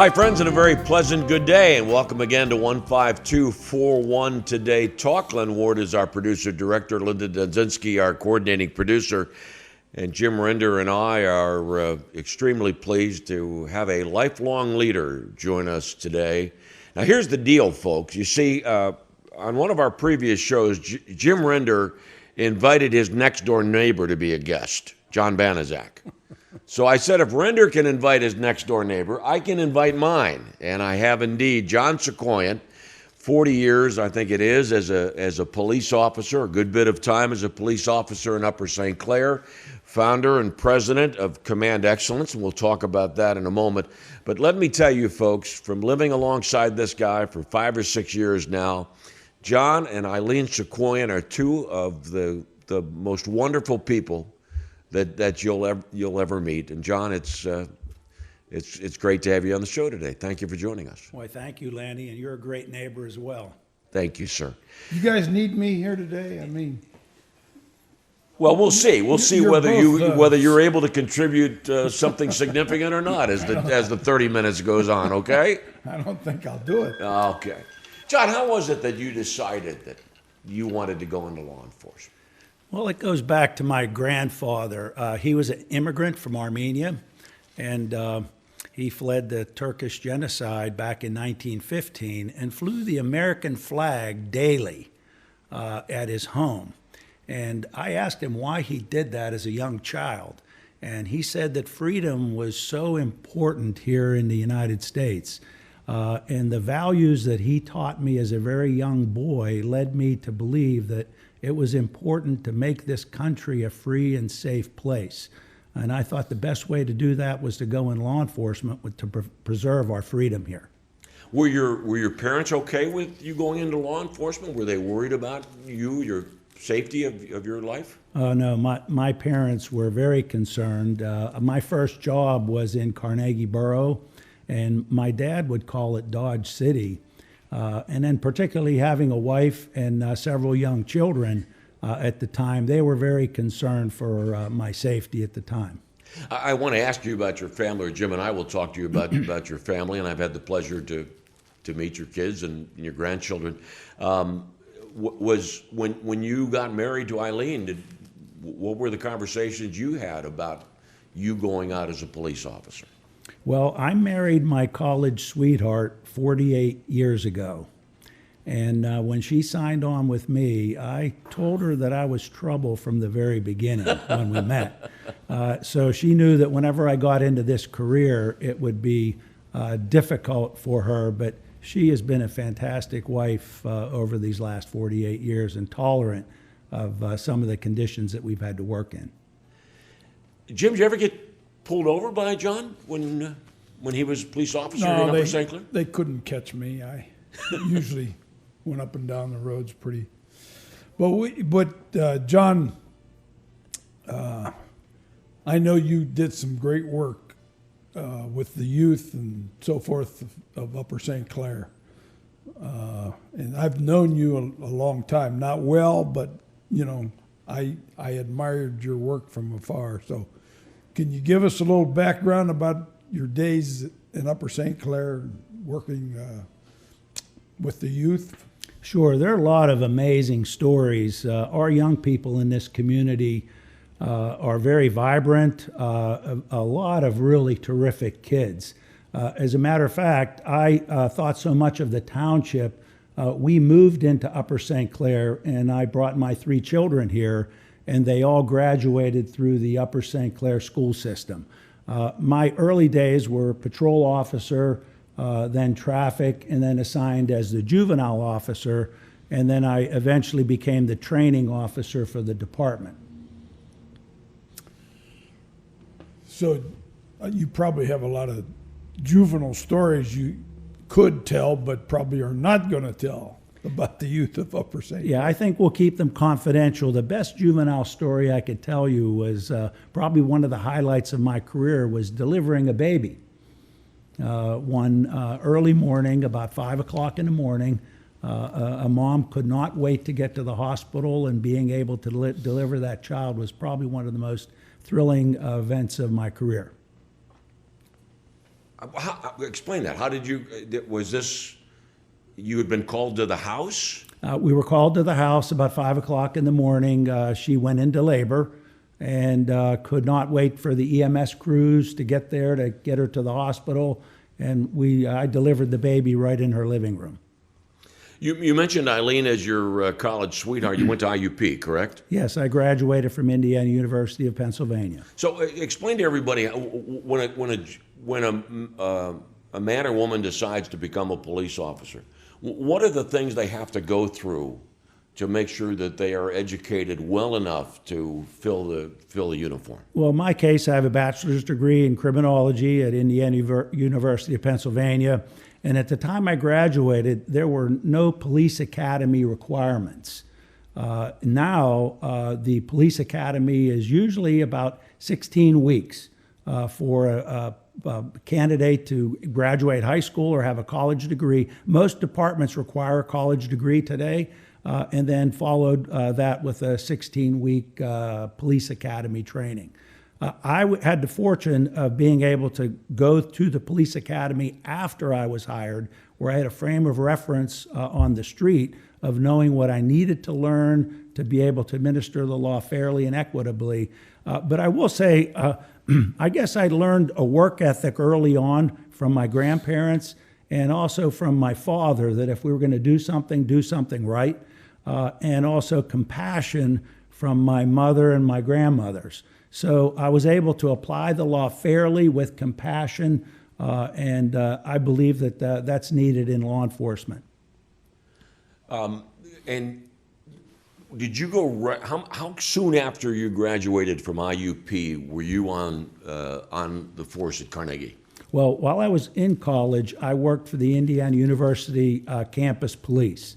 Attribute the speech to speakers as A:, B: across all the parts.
A: Hi, friends, and a very pleasant good day, and welcome again to 15241 Today Talk. Glenn Ward is our producer-director, Linda Dudzinski, our coordinating producer, and Jim Render and I are extremely pleased to have a lifelong leader join us today. Now, here's the deal, folks. You see, on one of our previous shows, Jim Render invited his next-door neighbor to be a guest, John Banaszak. So I said, if Render can invite his next-door neighbor, I can invite mine. And I have indeed. John Sakoian, 40 years, I think it is, as a police officer, a good bit of time as a police officer in Upper St. Clair, founder and president of Command Excellence, and we'll talk about that in a moment. But let me tell you, folks, from living alongside this guy for 5 or 6 years now, John and Eileen Sakoian are two of the most wonderful people that you'll ever meet. And John, it's great to have you on the show today. Thank you for joining us.
B: Why, thank you, Lanny, and you're a great neighbor as well.
A: Thank you, sir.
C: You guys need me here today? I mean,
A: well, we'll see. We'll see
C: You're
A: whether
C: both,
A: you're able to contribute something significant or not as the 30 minutes goes on. Okay.
C: I don't think I'll do it.
A: Okay. John, how was it that you decided that you wanted to go into law enforcement?
B: Well, it goes back to my grandfather. He was an immigrant from Armenia, and he fled the Turkish genocide back in 1915 and flew the American flag daily at his home. And I asked him why he did that as a young child. And he said that freedom was so important here in the United States. And the values that he taught me as a very young boy led me to believe that it was important to make this country a free and safe place. And I thought the best way to do that was to go in law enforcement to preserve our freedom here.
A: Were your parents okay with you going into law enforcement? Were they worried about your safety of your life?
B: No, my parents were very concerned. My first job was in Carnegie Borough, and my dad would call it Dodge City. And then particularly having a wife and several young children at the time, they were very concerned for my safety at the time.
A: I want to ask you about your family, or Jim and I will talk to you about your family, and I've had the pleasure to meet your kids and your grandchildren. Was when you got married to Eileen, what were the conversations you had about you going out as a police officer?
B: Well, I married my college sweetheart 48 years ago. And when she signed on with me, I told her that I was trouble from the very beginning when we met. So she knew that whenever I got into this career, it would be difficult for her. But she has been a fantastic wife over these last 48 years and tolerant of some of the conditions that we've had to work in.
A: Jim, did you ever get pulled over by John when he was a police officer in Upper St. Clair?
C: They couldn't catch me. I usually went up and down the roads pretty. But John, I know you did some great work with the youth and so forth of Upper St. Clair. And I've known you a long time, not well, but I admired your work from afar. So can you give us a little background about your days in Upper St. Clair working with the youth?
B: Sure. There are a lot of amazing stories. Our young people in this community are very vibrant, a lot of really terrific kids. As a matter of fact, I thought so much of the township, we moved into Upper St. Clair, and I brought my 3 children here, and they all graduated through the Upper St. Clair school system. My early days were patrol officer, then traffic, and then assigned as the juvenile officer, and then I eventually became the training officer for the department.
C: So you probably have a lot of juvenile stories you could tell, but probably are not going to tell about the youth of Upper St.
B: Yeah, I think we'll keep them confidential. The best juvenile story I could tell you was probably one of the highlights of my career was delivering a baby. One early morning, about 5 o'clock in the morning, a mom could not wait to get to the hospital, and being able to deliver that child was probably one of the most thrilling events of my career.
A: Explain that. How did you? Was this? You had been called to the house?
B: We were called to the house about 5 o'clock in the morning. She went into labor and could not wait for the EMS crews to get there to get her to the hospital. And I delivered the baby right in her living room.
A: You mentioned Eileen as your college sweetheart. You went to IUP, correct?
B: Yes, I graduated from Indiana University of Pennsylvania.
A: So explain to everybody when a man or woman decides to become a police officer, what are the things they have to go through to make sure that they are educated well enough to fill the uniform?
B: Well, in my case, I have a bachelor's degree in criminology at Indiana University of Pennsylvania. And at the time I graduated, there were no police academy requirements. Now, the police academy is usually about 16 weeks for a candidate to graduate high school or have a college degree. Most departments require a college degree today, and then followed that with a 16-week police academy training. I had the fortune of being able to go to the police academy after I was hired, where I had a frame of reference on the street of knowing what I needed to learn to be able to administer the law fairly and equitably. But I will say, I guess I learned a work ethic early on from my grandparents and also from my father, that if we were going to do something right, and also compassion from my mother and my grandmothers. So I was able to apply the law fairly with compassion, and I believe that that's needed in law enforcement.
A: And did you go? How soon after you graduated from IUP were you on the force at Carnegie?
B: Well, while I was in college, I worked for the Indiana University campus police,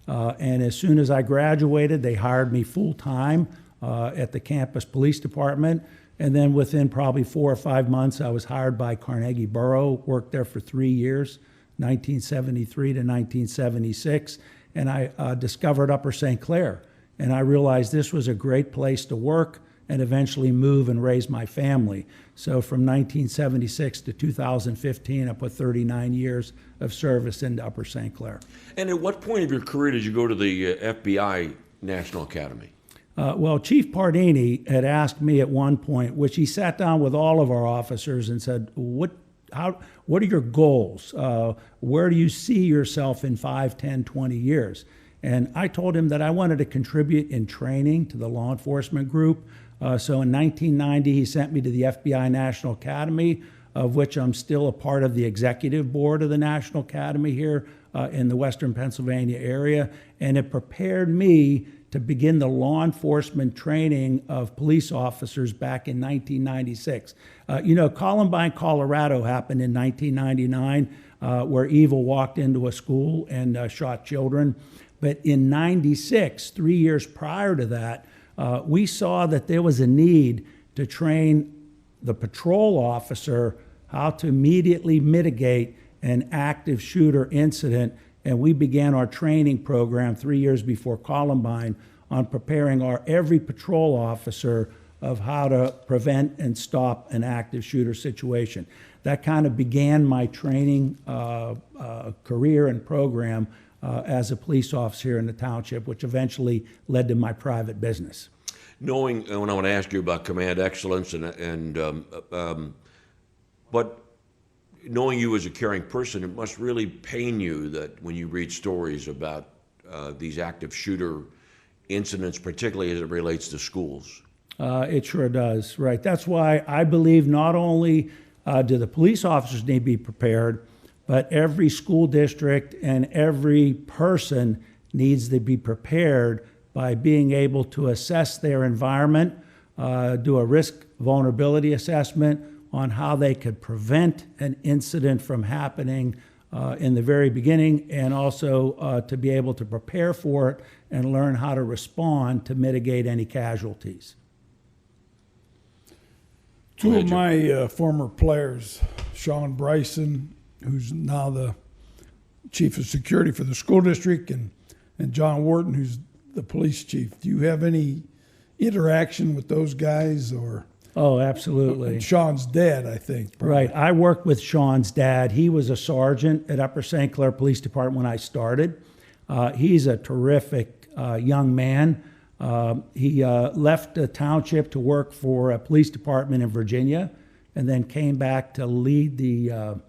B: and as soon as I graduated, they hired me full time at the campus police department. And then within probably 4 or 5 months, I was hired by Carnegie Borough, worked there for 3 years, 1973 to 1976. And I discovered Upper St. Clair. And I realized this was a great place to work and eventually move and raise my family. So from 1976 to 2015, I put 39 years of service into Upper St. Clair.
A: And at what point of your career did you go to the FBI National Academy?
B: Well, Chief Pardini had asked me at one point, which he sat down with all of our officers and said, what are your goals? Where do you see yourself in 5, 10, 20 years? And I told him that I wanted to contribute in training to the law enforcement group. So in 1990, he sent me to the FBI National Academy, of which I'm still a part of the executive board of the National Academy here in the Western Pennsylvania area. And it prepared me to begin the law enforcement training of police officers back in 1996. Columbine, Colorado happened in 1999, where evil walked into a school and shot children. But in 96, 3 years prior to that, we saw that there was a need to train the patrol officer how to immediately mitigate an active shooter incident. And we began our training program 3 years before Columbine on preparing every patrol officer of how to prevent and stop an active shooter situation. That kind of began my training career and program as a police officer here in the township, which eventually led to my private business.
A: Knowing, and I want to ask you about command excellence, but knowing you as a caring person, it must really pain you that when you read stories about these active shooter incidents, particularly as it relates to schools.
B: It sure does, right. That's why I believe not only do the police officers need to be prepared, but every school district and every person needs to be prepared by being able to assess their environment, do a risk vulnerability assessment on how they could prevent an incident from happening in the very beginning, and also to be able to prepare for it and learn how to respond to mitigate any casualties.
C: Two of my former players, Sean Bryson, who's now the chief of security for the school district, and John Wharton, who's the police chief. Do you have any interaction with those guys, or
B: Oh, absolutely.
C: And Sean's dad, I think. probably.
B: Right. I worked with Sean's dad. He was a sergeant at Upper St. Clair Police Department when I started. He's a terrific young man. He left the township to work for a police department in Virginia, and then came back to lead the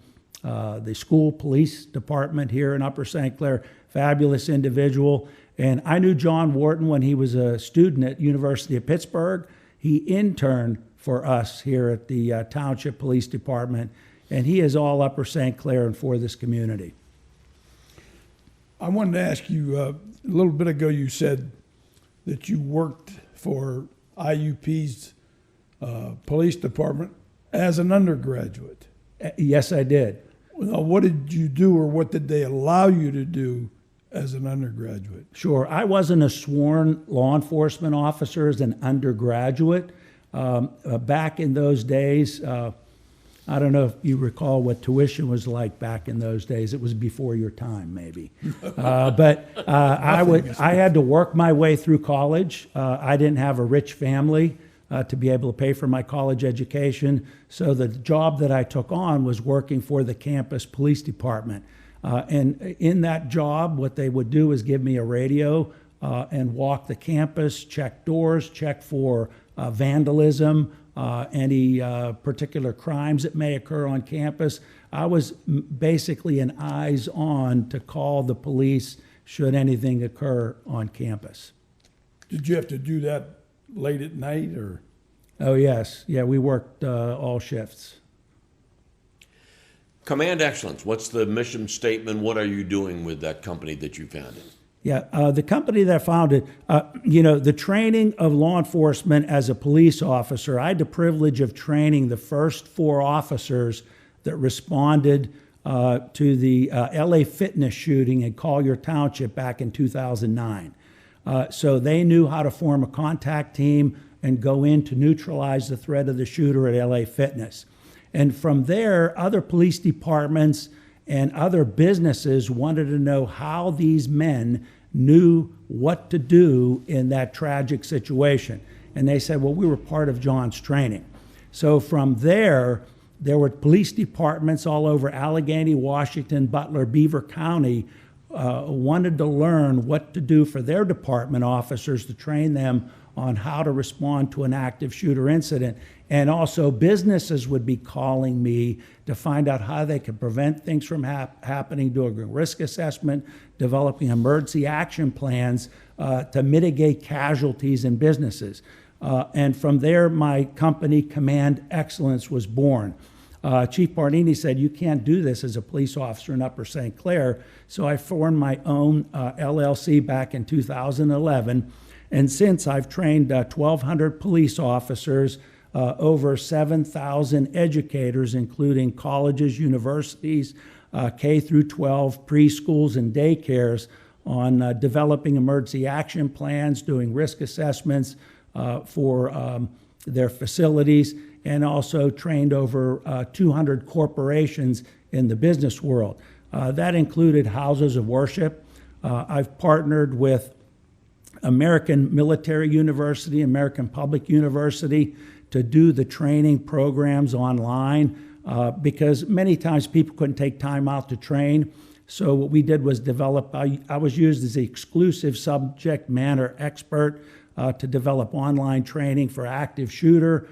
B: school police department here in Upper St. Clair. Fabulous individual. And I knew John Wharton when he was a student at University of Pittsburgh. He interned for us here at the Township Police Department, and he is all Upper St. Clair and for this community.
C: I wanted to ask you, a little bit ago you said that you worked for IUP's police department as an undergraduate.
B: Yes, I did.
C: Now, what did you do, or what did they allow you to do as an undergraduate?
B: Sure. I wasn't a sworn law enforcement officer as an undergraduate. Back in those days, I don't know if you recall what tuition was like back in those days. It was before your time, maybe. I had to work my way through college. I didn't have a rich family to be able to pay for my college education. So the job that I took on was working for the campus police department. And in that job, what they would do is give me a radio and walk the campus, check doors, check for vandalism, any particular crimes that may occur on campus. I was basically an eyes on to call the police should anything occur on campus.
C: Did you have to do that late at night, or?
B: Oh, yes. Yeah, we worked all shifts.
A: Command Excellence, what's the mission statement? What are you doing with that company that you founded?
B: Yeah, the company that I founded, the training of law enforcement as a police officer, I had the privilege of training the first 4 officers that responded to the LA Fitness shooting in Collier Township back in 2009. So they knew how to form a contact team and go in to neutralize the threat of the shooter at LA Fitness. And from there, other police departments and other businesses wanted to know how these men knew what to do in that tragic situation. And they said, well, we were part of John's training. So from there were police departments all over Allegheny, Washington, Butler, Beaver County, wanted to learn what to do for their department officers to train them on how to respond to an active shooter incident. And also businesses would be calling me to find out how they could prevent things from happening, doing a risk assessment, developing emergency action plans to mitigate casualties in businesses. And from there, my company, Command Excellence, was born. Chief Barnini said, you can't do this as a police officer in Upper St. Clair. So I formed my own LLC back in 2011. And since I've trained 1,200 police officers, over 7,000 educators, including colleges, universities, K through 12, preschools, and daycares on developing emergency action plans, doing risk assessments for their facilities, and also trained over 200 corporations in the business world. That included houses of worship. I've partnered with American Military University, American Public University to do the training programs online because many times people couldn't take time out to train. So what we did was develop, I was used as the exclusive subject matter expert to develop online training for active shooter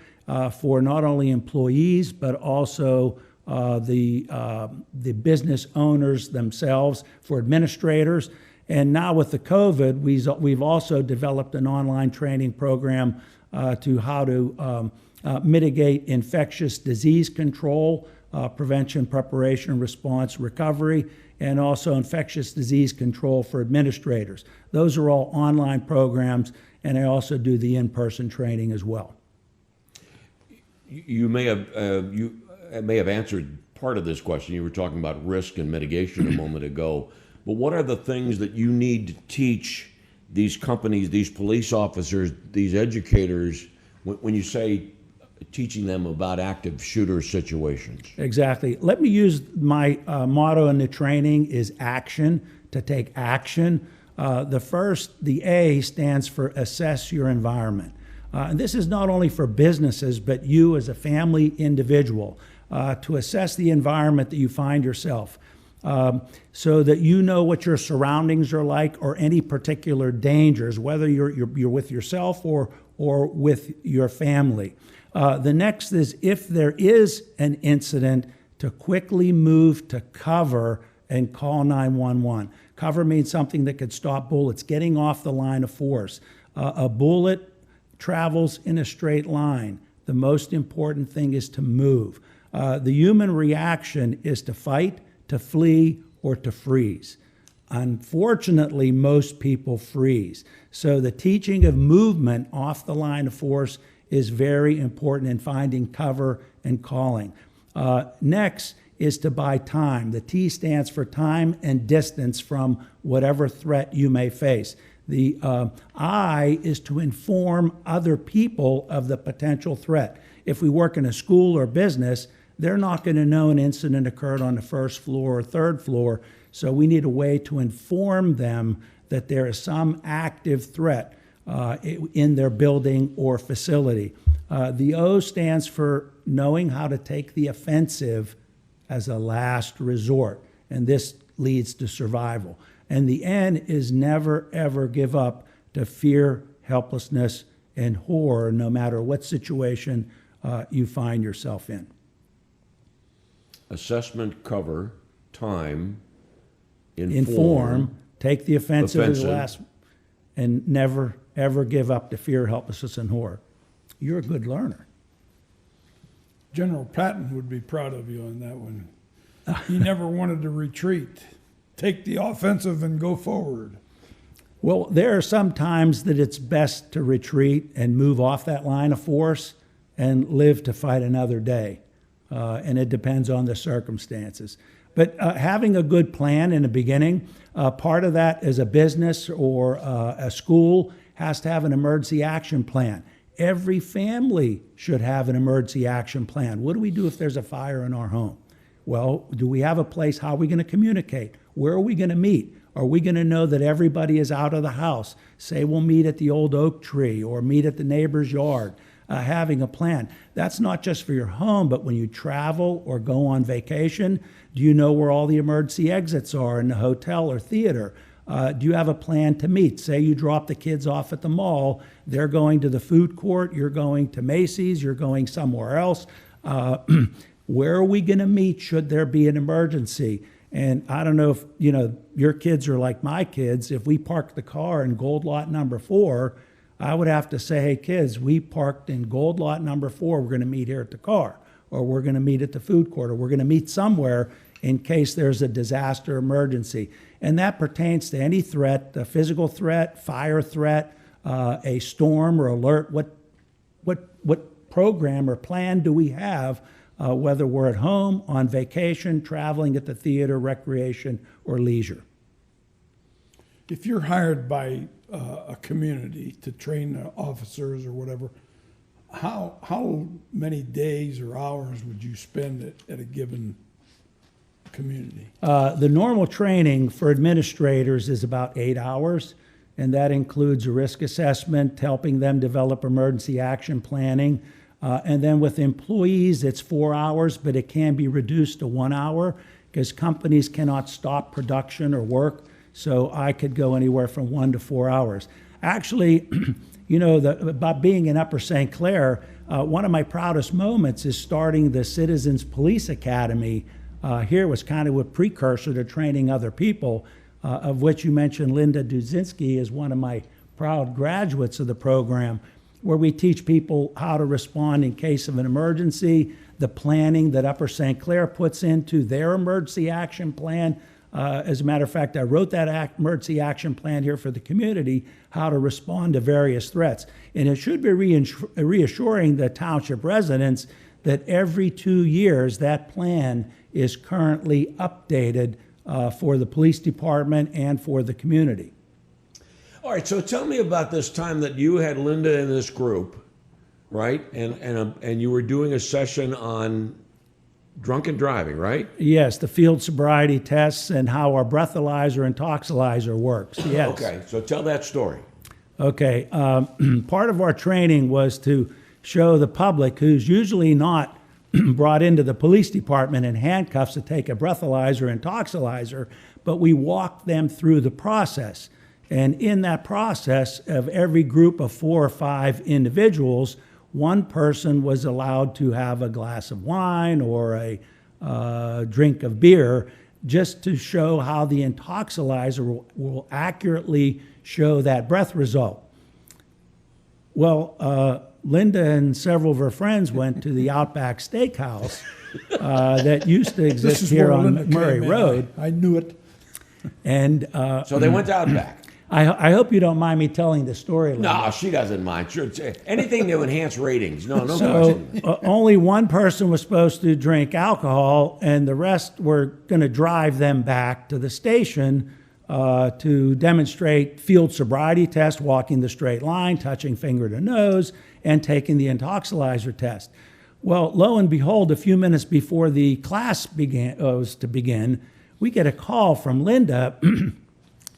B: for not only employees, but also the business owners themselves, for administrators. And now with the COVID, we've also developed an online training program to how to mitigate infectious disease control, prevention, preparation, response, recovery, and also infectious disease control for administrators. Those are all online programs, and I also do the in-person training as well.
A: You may have answered part of this question. You were talking about risk and mitigation a moment ago. But what are the things that you need to teach these companies, these police officers, these educators, when you say teaching them about active shooter situations?
B: Exactly. Let me use my motto in the training is action, to take action. The A stands for assess your environment. And this is not only for businesses, but you as a family individual, to assess the environment that you find yourself, so that you know what your surroundings are like or any particular dangers, whether you're with yourself or with your family. The next is, if there is an incident, to quickly move to cover and call 911. Cover means something that could stop bullets, getting off the line of force. A bullet travels in a straight line. The most important thing is to move. The human reaction is to fight, to flee, or to freeze. Unfortunately, most people freeze. So the teaching of movement off the line of force is very important in finding cover and calling. Next is to buy time. The T stands for time and distance from whatever threat you may face. The I is to inform other people of the potential threat. If we work in a school or business, they're not going to know an incident occurred on the first floor or third floor, so we need a way to inform them that there is some active threat in their building or facility. The O stands for knowing how to take the offensive as a last resort, and this leads to survival. And the N is never, ever give up to fear, helplessness, and horror, no matter what situation you find yourself in.
A: Assessment, cover, time,
B: Inform, take the offensive as
A: offensive.
B: last, and never, ever give up to fear, helplessness, and horror. You're a good learner.
C: General Patton would be proud of you on that one. He never wanted to retreat. Take the offensive and go forward.
B: Well, there are some times that it's best to retreat and move off that line of force and live to fight another day. And it depends on the circumstances. But having a good plan in the beginning, part of that is a business or a school has to have an emergency action plan. Every family should have an emergency action plan. What do we do if there's a fire in our home? Well, do we have a place? How are we going to communicate? Where are we going to meet? Are we going to know that everybody is out of the house? Say we'll meet at the old oak tree or meet at the neighbor's yard. Having a plan. That's not just for your home, but when you travel or go on vacation, do you know where all the emergency exits are in the hotel or theater? Do you have a plan to meet? Say you drop the kids off at the mall, they're going to the food court, you're going to Macy's, you're going somewhere else. Where are we going to meet should there be an emergency? And I don't know if your kids are like my kids. If we park the car in gold lot number 4, I would have to say, hey, kids, we parked in gold lot number 4. We're going to meet here at the car, or we're going to meet at the food court, or we're going to meet somewhere in case there's a disaster emergency. And that pertains to any threat, a physical threat, fire threat, a storm or alert. What program or plan do we have, whether we're at home, on vacation, traveling at the theater, recreation, or leisure?
C: If you're hired by a community to train officers or whatever, how many days or hours would you spend at a given community?
B: The normal training for administrators is about 8 hours, and that includes a risk assessment, helping them develop emergency action planning. And then with employees, it's 4 hours, but it can be reduced to 1 hour because companies cannot stop production or work. So I could go anywhere from 1 to 4 hours. Actually, about being in Upper St. Clair, one of my proudest moments is starting the Citizens Police Academy. Here was kind of a precursor to training other people, of which you mentioned Linda Dudzinski is one of my proud graduates of the program, where we teach people how to respond in case of an emergency, the planning that Upper St. Clair puts into their emergency action plan. As a matter of fact, I wrote that emergency action plan here for the community, how to respond to various threats. And it should be reassuring the township residents that every 2 years that plan is currently updated for the police department and for the community.
A: All right, so tell me about this time that you had Linda in this group, right? And you were doing a session on drunken driving, right?
B: Yes, the field sobriety tests and how our breathalyzer and toxalyzer works. Yes.
A: Okay, so tell that story.
B: Okay, part of our training was to show the public, who's usually not brought into the police department in handcuffs to take a breathalyzer and toxalyzer, but we walked them through the process. And in that process, of every group of 4 or 5 individuals, one person was allowed to have a glass of wine or a drink of beer, just to show how the intoxilizer will accurately show that breath result. Well, Linda and several of her friends went to the Outback Steakhouse that used to
C: This
B: exist
C: is
B: here
C: where
B: on
C: Linda
B: Murray
C: came in.
B: Road.
C: I knew it.
B: And
A: So they went to Outback.
B: I hope you don't mind me telling the story, Linda.
A: No, she doesn't mind. Sure, anything to enhance ratings. No
B: So
A: question.
B: only one person was supposed to drink alcohol, and the rest were going to drive them back to the station to demonstrate field sobriety test, walking the straight line, touching finger to nose, and taking the intoxilizer test. Well, lo and behold, a few minutes before the class was to begin, we get a call from Linda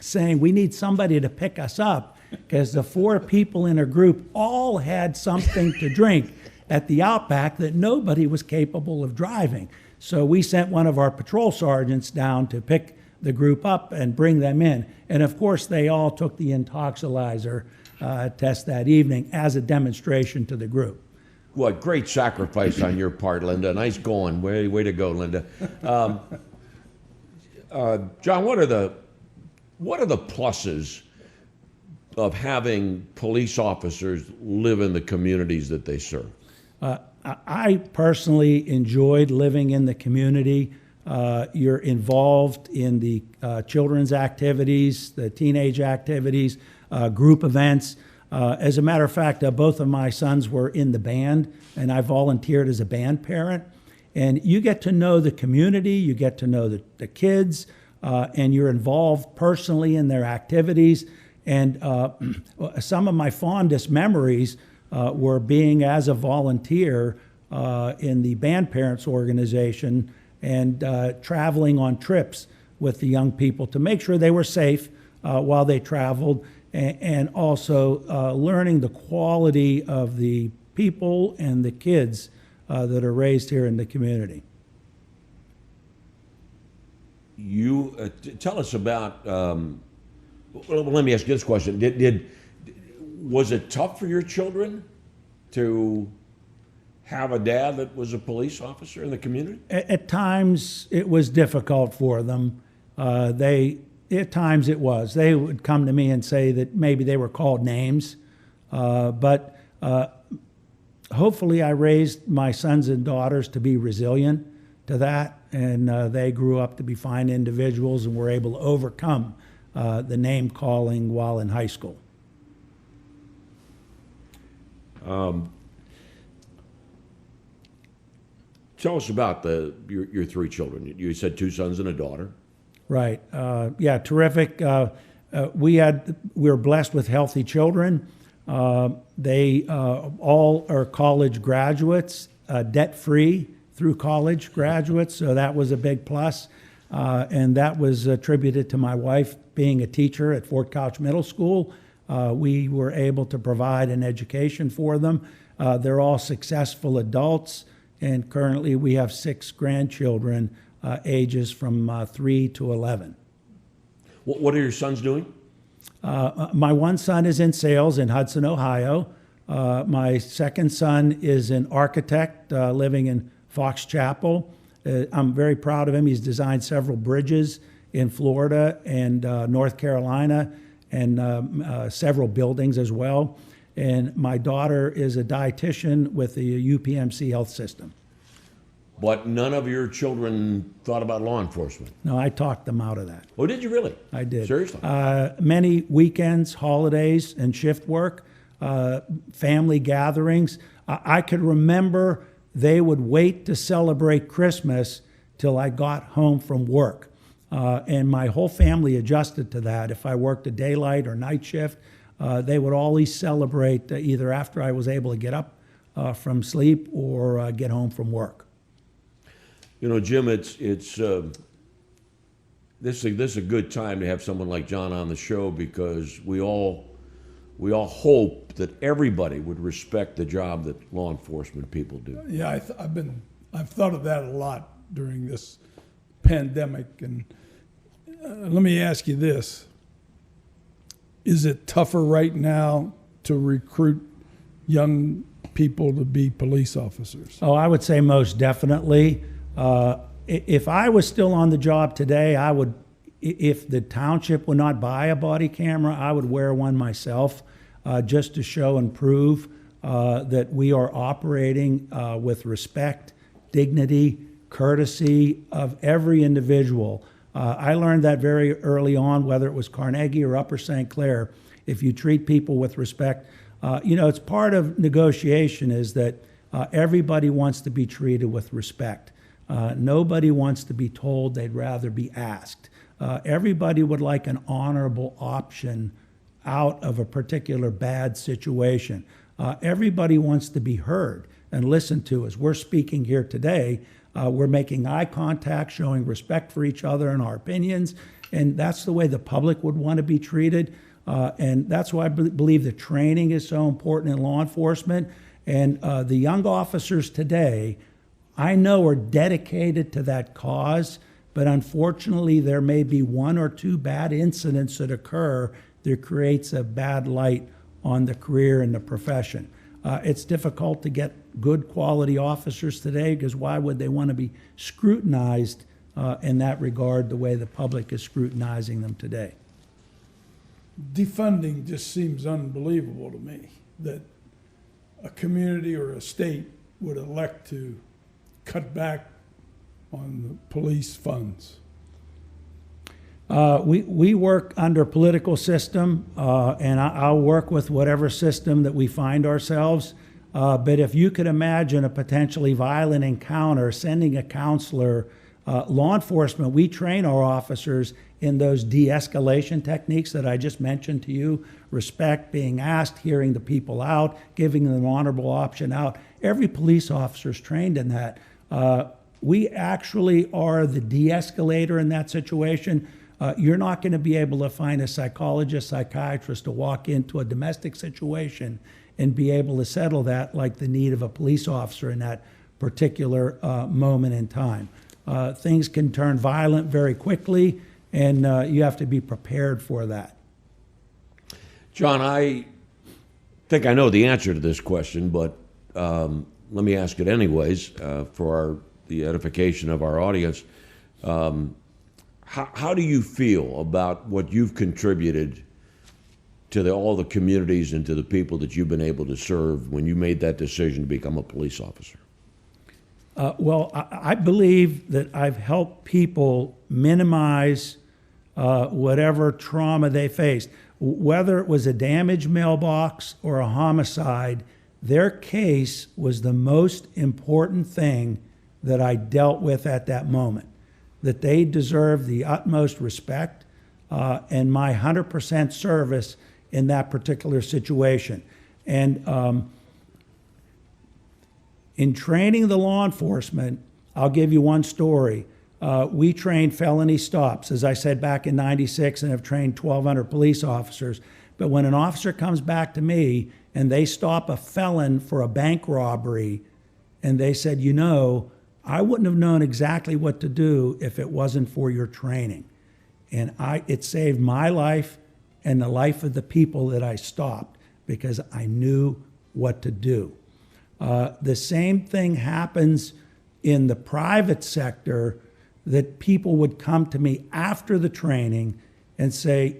B: saying we need somebody to pick us up because the 4 people in a group all had something to drink at the Outback that nobody was capable of driving. So we sent one of our patrol sergeants down to pick the group up and bring them in. And of course, they all took the intoxilizer test that evening as a demonstration to the group.
A: What great sacrifice on your part, Linda. Nice going. Way to go, Linda. John, what are the pluses of having police officers live in the communities that they serve?
B: I personally enjoyed living in the community. You're involved in the children's activities, the teenage activities, group events. As a matter of fact, both of my sons were in the band, and I volunteered as a band parent. And you get to know the community, you get to know the kids, and you're involved personally in their activities. And some of my fondest memories were being as a volunteer in the band parents organization and traveling on trips with the young people to make sure they were safe while they traveled, and also learning the quality of the people and the kids that are raised here in the community.
A: You tell us about. Well, let me ask you this question: was it tough for your children to have a dad that was a police officer in the community?
B: At times, it was difficult for them. At times, it was. They would come to me and say that maybe they were called names, but hopefully, I raised my sons and daughters to be resilient to that, and they grew up to be fine individuals and were able to overcome the name calling while in high school.
A: Tell us about your 3 children. You said 2 sons and a daughter.
B: Right. Yeah, terrific. We were blessed with healthy children. They all are college graduates, debt-free through college graduates, so that was a big plus. And that was attributed to my wife being a teacher at Fort Couch Middle School. We were able to provide an education for them. They're all successful adults, and currently we have 6 grandchildren, ages from 3 to 11.
A: What are your sons doing?
B: My one son is in sales in Hudson, Ohio. My second son is an architect living in Fox Chapel. I'm very proud of him. He's designed several bridges in Florida and North Carolina, and several buildings as well. And my daughter is a dietitian with the UPMC health system.
A: But none of your children thought about law enforcement.
B: No, I talked them out of that.
A: Oh, did you really?
B: I did.
A: Seriously?
B: Many weekends, holidays, and shift work, family gatherings. I could remember they would wait to celebrate Christmas till I got home from work. And my whole family adjusted to that. If I worked a daylight or night shift, they would always celebrate either after I was able to get up from sleep or get home from work.
A: You know, Jim, this is a good time to have someone like John on the show, because we all we all hope that everybody would respect the job that law enforcement people do.
C: Yeah, I've thought of that a lot during this pandemic. And let me ask you this: is it tougher right now to recruit young people to be police officers?
B: Oh, I would say most definitely. If I was still on the job today, I would, if the township would not buy a body camera, I would wear one myself, just to show and prove that we are operating with respect, dignity, courtesy of every individual. I learned that very early on, whether it was Carnegie or Upper St. Clair. If you treat people with respect, it's part of negotiation is that everybody wants to be treated with respect. Nobody wants to be told, they'd rather be asked. Everybody would like an honorable option out of a particular bad situation. Everybody wants to be heard and listened to. As we're speaking here today, we're making eye contact, showing respect for each other and our opinions, and that's the way the public would want to be treated. And that's why I believe the training is so important in law enforcement. And the young officers today, I know, are dedicated to that cause, but unfortunately there may be one or two bad incidents that occur that creates a bad light on the career and the profession. It's difficult to get good quality officers today because why would they want to be scrutinized in that regard the way the public is scrutinizing them today?
C: Defunding just seems unbelievable to me, that a community or a state would elect to cut back on the police funds.
B: We work under political system, and I'll work with whatever system that we find ourselves. But if you could imagine a potentially violent encounter, sending a counselor, law enforcement, we train our officers in those de-escalation techniques that I just mentioned to you: respect, being asked, hearing the people out, giving them an honorable option out. Every police officer is trained in that. We actually are the de-escalator in that situation. You're not going to be able to find a psychologist, psychiatrist to walk into a domestic situation and be able to settle that like the need of a police officer in that particular moment in time. Things can turn violent very quickly, and you have to be prepared for that.
A: John, I think I know the answer to this question, but let me ask it anyways for the edification of our audience. How do you feel about what you've contributed to all the communities and to the people that you've been able to serve when you made that decision to become a police officer?
B: Well, I believe that I've helped people minimize whatever trauma they faced. Whether it was a damaged mailbox or a homicide, their case was the most important thing that I dealt with at that moment. That they deserve the utmost respect and my 100% service in that particular situation. And in training the law enforcement, I'll give you one story. We trained felony stops, as I said, back in '96, and have trained 1,200 police officers. But when an officer comes back to me and they stop a felon for a bank robbery, and they said, I wouldn't have known exactly what to do if it wasn't for your training. And it saved my life and the life of the people that I stopped because I knew what to do. The same thing happens in the private sector, that people would come to me after the training and say,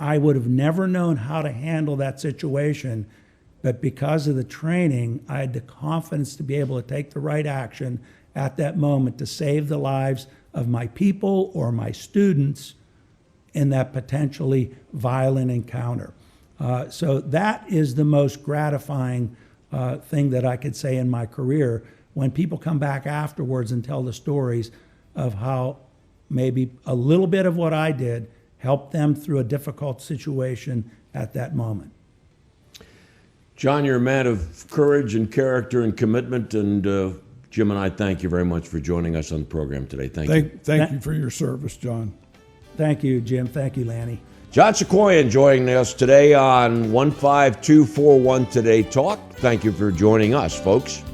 B: I would have never known how to handle that situation, but because of the training, I had the confidence to be able to take the right action at that moment to save the lives of my people or my students in that potentially violent encounter. So that is the most gratifying thing that I could say in my career, when people come back afterwards and tell the stories of how maybe a little bit of what I did helped them through a difficult situation at that moment.
A: John, you're a man of courage and character and commitment, and Jim and I thank you very much for joining us on the program today. Thank you.
C: Thank you for your service, John.
B: Thank you, Jim. Thank you, Lanny.
A: John Sakoian joining us today on 15241 Today Talk. Thank you for joining us, folks.